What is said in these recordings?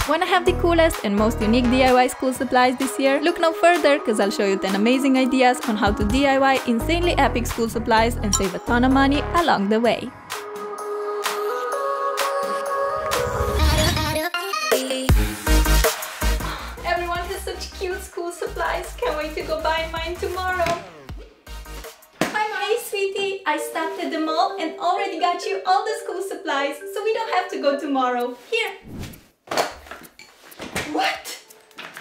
Wanna have the coolest and most unique DIY school supplies this year? Look no further, cause I'll show you 10 amazing ideas on how to DIY insanely epic school supplies and save a ton of money along the way. Everyone has such cute school supplies, can't wait to go buy mine tomorrow. Hey sweetie, I stopped at the mall and already got you all the school supplies, so we don't have to go tomorrow. Here. What?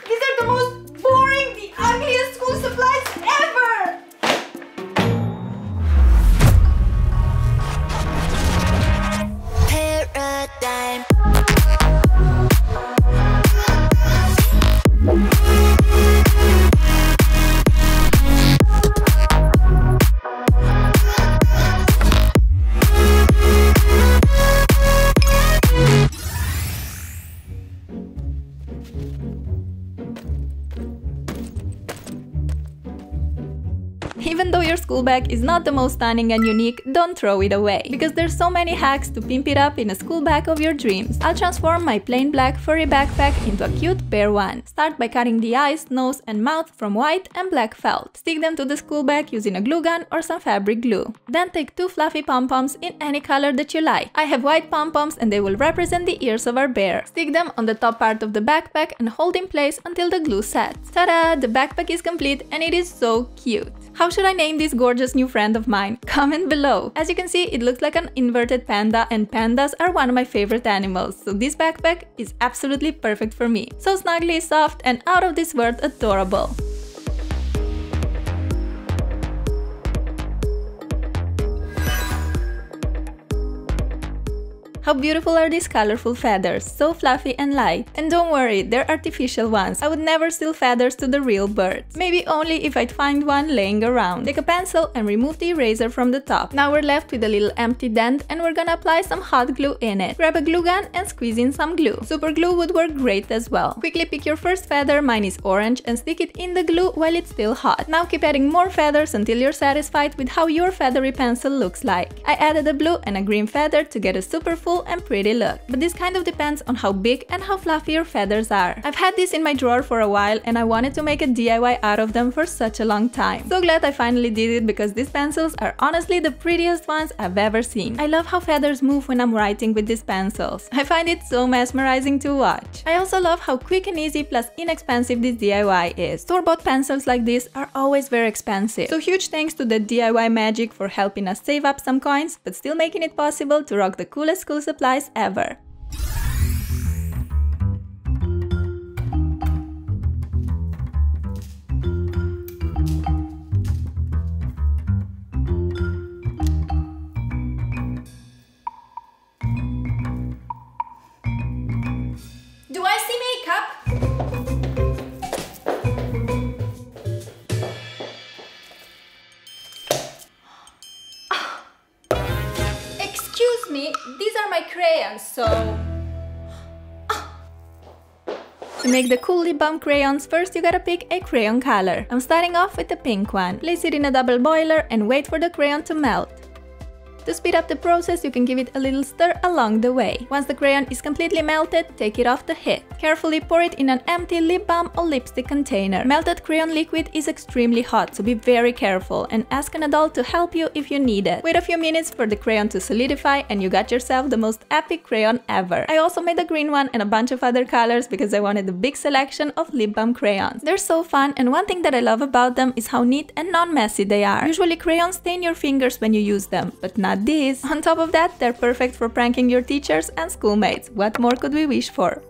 These are the most boring, the ugliest school supplies ever! Paradigm. Even though your school bag is not the most stunning and unique, don't throw it away, because there's so many hacks to pimp it up in a school bag of your dreams. I'll transform my plain black furry backpack into a cute bear one. Start by cutting the eyes, nose and mouth from white and black felt. Stick them to the school bag using a glue gun or some fabric glue. Then take 2 fluffy pom-poms in any color that you like. I have white pom-poms and they will represent the ears of our bear. Stick them on the top part of the backpack and hold in place until the glue sets. Ta-da! The backpack is complete and it is so cute. How should I name this gorgeous new friend of mine? Comment below! As you can see, it looks like an inverted panda, and pandas are one of my favorite animals, so this backpack is absolutely perfect for me. So snuggly, soft and out of this world adorable. How beautiful are these colorful feathers, so fluffy and light. And don't worry, they're artificial ones. I would never steal feathers to the real birds. Maybe only if I'd find one laying around. Take a pencil and remove the eraser from the top. Now we're left with a little empty dent and we're gonna apply some hot glue in it. Grab a glue gun and squeeze in some glue. Super glue would work great as well. Quickly pick your first feather, mine is orange, and stick it in the glue while it's still hot. Now keep adding more feathers until you're satisfied with how your feathery pencil looks like. I added a blue and a green feather to get a super full and pretty look, but this kind of depends on how big and how fluffy your feathers are. I've had this in my drawer for a while and I wanted to make a DIY out of them for such a long time. So glad I finally did it, because these pencils are honestly the prettiest ones I've ever seen. I love how feathers move when I'm writing with these pencils. I find it so mesmerizing to watch. I also love how quick and easy plus inexpensive this DIY is. Store-bought pencils like this are always very expensive. So huge thanks to the DIY magic for helping us save up some coins, but still making it possible to rock the coolest school supplies ever. Do I see makeup? Excuse me, these are my crayons, so... To make the cool lip balm crayons, first you gotta pick a crayon color. I'm starting off with the pink one. Place it in a double boiler and wait for the crayon to melt. To speed up the process, you can give it a little stir along the way. Once the crayon is completely melted, take it off the heat. Carefully pour it in an empty lip balm or lipstick container. Melted crayon liquid is extremely hot, so be very careful and ask an adult to help you if you need it. Wait a few minutes for the crayon to solidify and you got yourself the most epic crayon ever. I also made a green one and a bunch of other colors because I wanted a big selection of lip balm crayons. They're so fun, and one thing that I love about them is how neat and non-messy they are. Usually crayons stain your fingers when you use them, but not these. On top of that, they're perfect for pranking your teachers and schoolmates. What more could we wish for?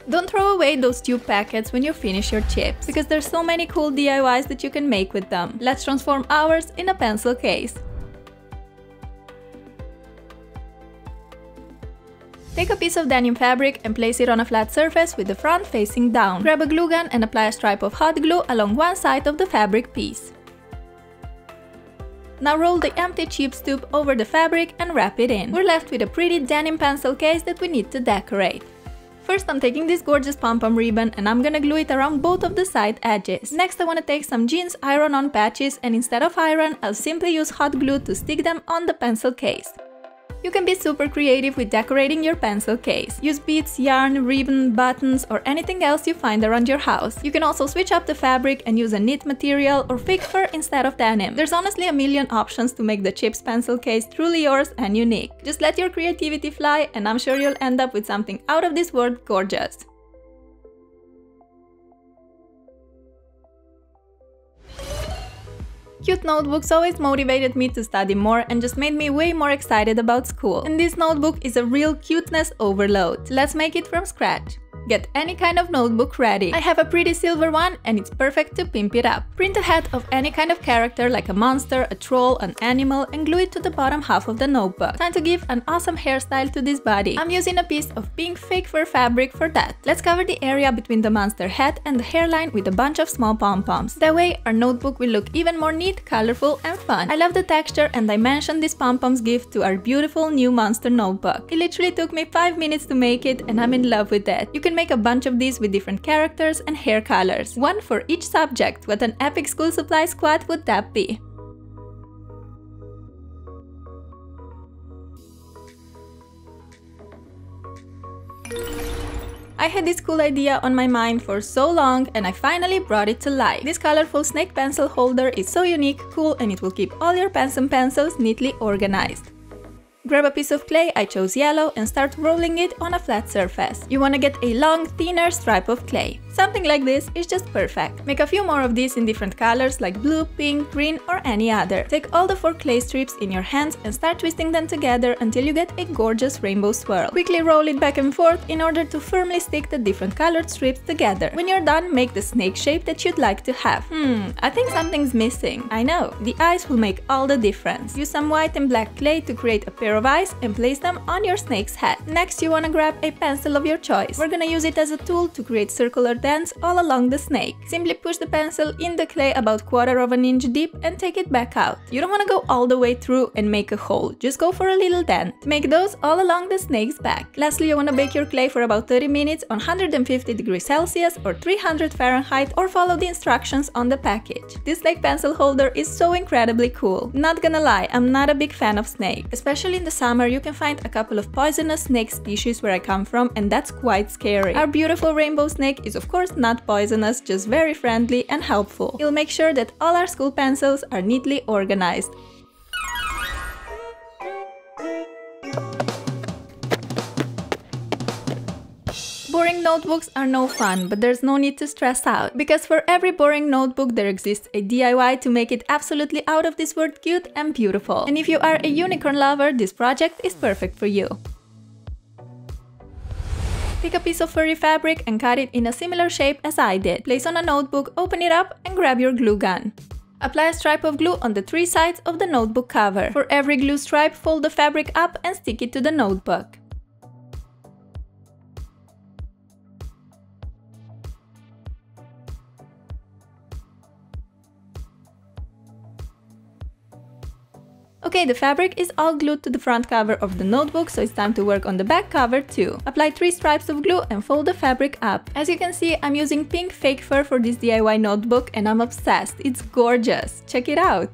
Don't throw away those tube packets when you finish your chips, because there's so many cool DIYs that you can make with them. Let's transform ours in a pencil case. Take a piece of denim fabric and place it on a flat surface with the front facing down. Grab a glue gun and apply a stripe of hot glue along one side of the fabric piece. Now roll the empty chips tube over the fabric and wrap it in. We're left with a pretty denim pencil case that we need to decorate. First, I'm taking this gorgeous pom-pom ribbon and I'm gonna glue it around both of the side edges. Next, I wanna take some jeans iron-on patches and instead of iron, I'll simply use hot glue to stick them on the pencil case. You can be super creative with decorating your pencil case. Use beads, yarn, ribbon, buttons, or anything else you find around your house. You can also switch up the fabric and use a knit material or fake fur instead of denim. There's honestly a million options to make the Chips pencil case truly yours and unique. Just let your creativity fly and I'm sure you'll end up with something out of this world gorgeous. Cute notebooks always motivated me to study more and just made me way more excited about school. And this notebook is a real cuteness overload. Let's make it from scratch. Get any kind of notebook ready. I have a pretty silver one and it's perfect to pimp it up. Print a head of any kind of character like a monster, a troll, an animal and glue it to the bottom half of the notebook. Time to give an awesome hairstyle to this body. I'm using a piece of pink fake fur fabric for that. Let's cover the area between the monster head and the hairline with a bunch of small pom-poms. That way our notebook will look even more neat, colorful and fun. I love the texture and dimension these pom-poms give to our beautiful new monster notebook. It literally took me 5 minutes to make it and I'm in love with it. You can make a bunch of these with different characters and hair colors. One for each subject. What an epic school supply squad would that be? I had this cool idea on my mind for so long and I finally brought it to life. This colorful snake pencil holder is so unique, cool and it will keep all your pens and pencils neatly organized. Grab a piece of clay, I chose yellow, and start rolling it on a flat surface. You want to get a long, thinner stripe of clay. Something like this is just perfect. Make a few more of these in different colors like blue, pink, green or any other. Take all the 4 clay strips in your hands and start twisting them together until you get a gorgeous rainbow swirl. Quickly roll it back and forth in order to firmly stick the different colored strips together. When you're done, make the snake shape that you'd like to have. I think something's missing. I know, the eyes will make all the difference. Use some white and black clay to create a pair of eyes and place them on your snake's head. Next, you want to grab a pencil of your choice. We're gonna use it as a tool to create circular dents all along the snake. Simply push the pencil in the clay about 1/4 of an inch deep and take it back out. You don't want to go all the way through and make a hole, just go for a little dent. Make those all along the snake's back. Lastly, you want to bake your clay for about 30 minutes on 150 degrees Celsius or 300 Fahrenheit or follow the instructions on the package. This snake pencil holder is so incredibly cool. Not gonna lie, I'm not a big fan of snake. Especially in the summer, you can find a couple of poisonous snake species where I come from and that's quite scary. Our beautiful rainbow snake is of course not poisonous, just very friendly and helpful. He'll make sure that all our school pencils are neatly organized. Boring notebooks are no fun, but there's no need to stress out, because for every boring notebook there exists a DIY to make it absolutely out of this world cute and beautiful. And if you are a unicorn lover, this project is perfect for you. Take a piece of furry fabric and cut it in a similar shape as I did. Place on a notebook, open it up and grab your glue gun. Apply a stripe of glue on the 3 sides of the notebook cover. For every glue stripe, fold the fabric up and stick it to the notebook. Okay, the fabric is all glued to the front cover of the notebook, so it's time to work on the back cover too. Apply 3 stripes of glue and fold the fabric up. As you can see, I'm using pink fake fur for this DIY notebook and I'm obsessed. It's gorgeous. Check it out!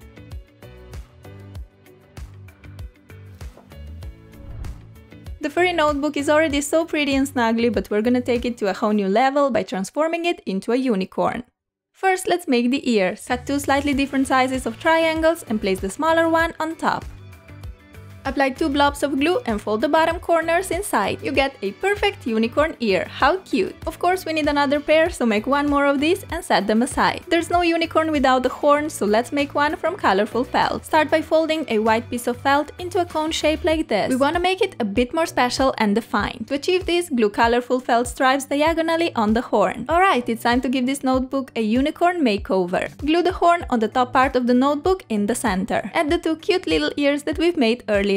The furry notebook is already so pretty and snuggly, but we're gonna take it to a whole new level by transforming it into a unicorn. First, let's make the ears. Cut 2 slightly different sizes of triangles and place the smaller one on top. Apply 2 blobs of glue and fold the bottom corners inside. You get a perfect unicorn ear. How cute! Of course, we need another pair, so make 1 more of these and set them aside. There's no unicorn without the horn, so let's make one from colorful felt. Start by folding a white piece of felt into a cone shape like this. We want to make it a bit more special and defined. To achieve this, glue colorful felt stripes diagonally on the horn. Alright, it's time to give this notebook a unicorn makeover. Glue the horn on the top part of the notebook in the center. Add the 2 cute little ears that we've made earlier.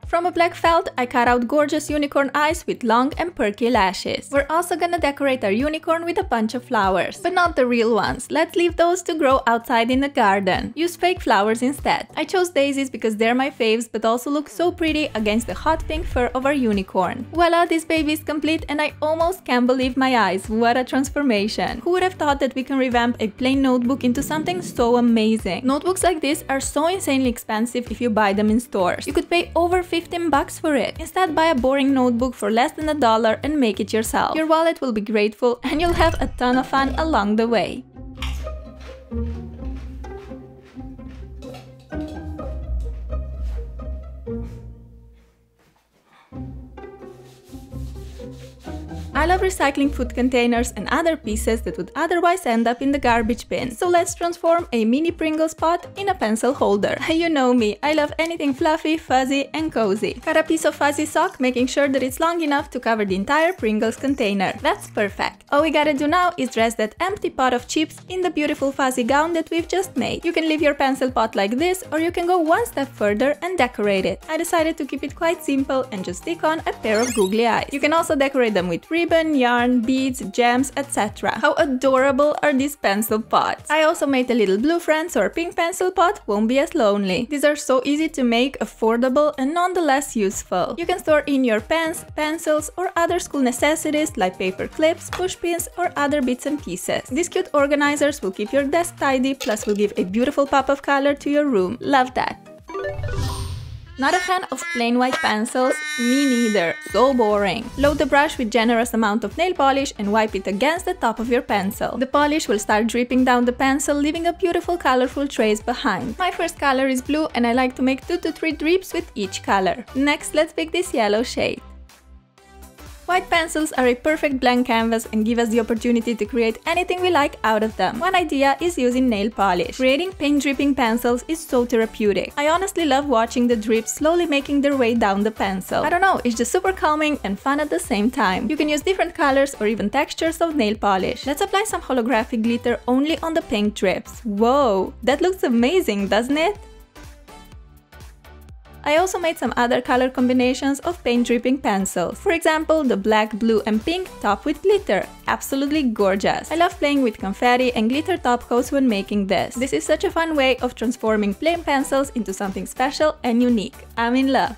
From a black felt, I cut out gorgeous unicorn eyes with long and perky lashes. We're also gonna decorate our unicorn with a bunch of flowers, but not the real ones. Let's leave those to grow outside in the garden. Use fake flowers instead. I chose daisies because they're my faves, but also look so pretty against the hot pink fur of our unicorn. Voila, this baby is complete and I almost can't believe my eyes. What a transformation. Who would have thought that we can revamp a plain notebook into something so amazing? Notebooks like this are so insanely expensive if you buy them in stores. You could pay over $15 for it. Instead, buy a boring notebook for less than $1 and make it yourself. Your wallet will be grateful and you'll have a ton of fun along the way. I love recycling food containers and other pieces that would otherwise end up in the garbage bin. So let's transform a mini Pringles pot in a pencil holder. You know me, I love anything fluffy, fuzzy and cozy. Cut a piece of fuzzy sock, making sure that it's long enough to cover the entire Pringles container. That's perfect. All we gotta do now is dress that empty pot of chips in the beautiful fuzzy gown that we've just made. You can leave your pencil pot like this, or you can go one step further and decorate it. I decided to keep it quite simple and just stick on a pair of googly eyes. You can also decorate them with ribbon, yarn, beads, gems, etc. How adorable are these pencil pots! I also made a little blue friend so our pink pencil pot won't be as lonely. These are so easy to make, affordable and nonetheless useful. You can store in your pens, pencils or other school necessities like paper clips, push pins or other bits and pieces. These cute organizers will keep your desk tidy, plus will give a beautiful pop of color to your room. Love that! Not a fan of plain white pencils? Me neither. So boring. Load the brush with generous amount of nail polish and wipe it against the top of your pencil. The polish will start dripping down the pencil, leaving a beautiful colorful trace behind. My first color is blue and I like to make 2 to 3 drips with each color. Next, let's pick this yellow shade. White pencils are a perfect blank canvas and give us the opportunity to create anything we like out of them. One idea is using nail polish. Creating paint dripping pencils is so therapeutic. I honestly love watching the drips slowly making their way down the pencil. I don't know, it's just super calming and fun at the same time. You can use different colors or even textures of nail polish. Let's apply some holographic glitter only on the paint drips. Whoa, that looks amazing, doesn't it? I also made some other color combinations of paint dripping pencils. For example, the black, blue and pink topped with glitter. Absolutely gorgeous. I love playing with confetti and glitter top coats when making this. This is such a fun way of transforming plain pencils into something special and unique. I'm in love.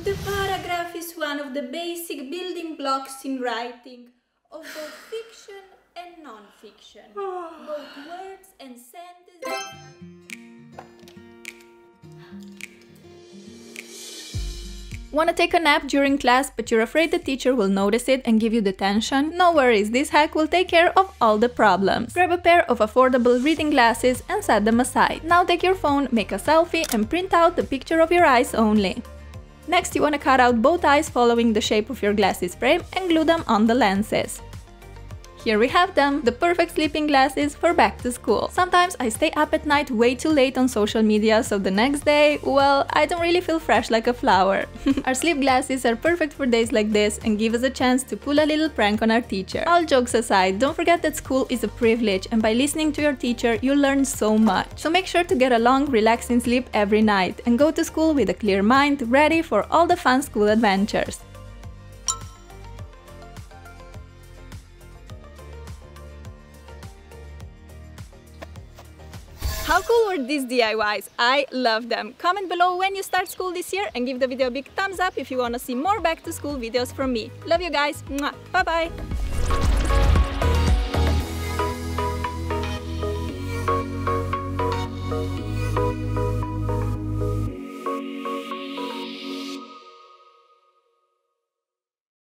The paragraph is one of the basic building blocks in writing of both fiction and non-fiction. Both words and sentences. Want to take a nap during class but you're afraid the teacher will notice it and give you detention? No worries, this hack will take care of all the problems. Grab a pair of affordable reading glasses and set them aside. Now take your phone, make a selfie and print out the picture of your eyes only. Next you want to cut out both eyes following the shape of your glasses frame and glue them on the lenses. Here we have them, the perfect sleeping glasses for back to school. Sometimes I stay up at night way too late on social media, so the next day, well, I don't really feel fresh like a flower. Our sleep glasses are perfect for days like this and give us a chance to pull a little prank on our teacher. All jokes aside, don't forget that school is a privilege and by listening to your teacher, you learn so much. So make sure to get a long, relaxing sleep every night and go to school with a clear mind, ready for all the fun school adventures. How cool were these DIYs? I love them! Comment below when you start school this year and give the video a big thumbs up if you want to see more back to school videos from me. Love you guys! Bye bye!